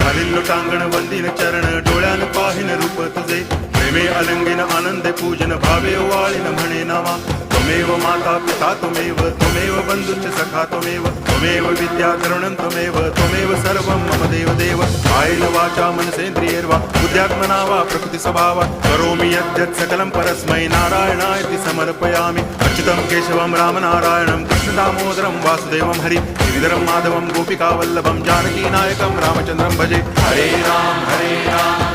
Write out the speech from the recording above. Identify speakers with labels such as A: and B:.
A: चालील लोटांगण वंदिन चरण डोळ्यान पाहिन रूप तुझे प्रेमे अलंगिन आनंदे पूजन भावे वाळीन म्हणे नामा त्वमेव माता पिता त्वमेव बंधुश्च सखा त्वमेव विद्या तरुणं त्वमेव सर्वं मम देव कायेन वाचा मनसेन्द्रियैर्वा बुद्ध्यात्मना वा प्रकृति स्वभावात् करोमि यद्यत् सकलं परस्मै नारायणायति समर्पयामि अच्युतं केशवं रामनारायणं कृष्णदामोदरं वासुदेवं हरि गिरिधरं माधवं गोपिकावल्लभं जानकीनायकं रामचन्द्रं भजे हरे राम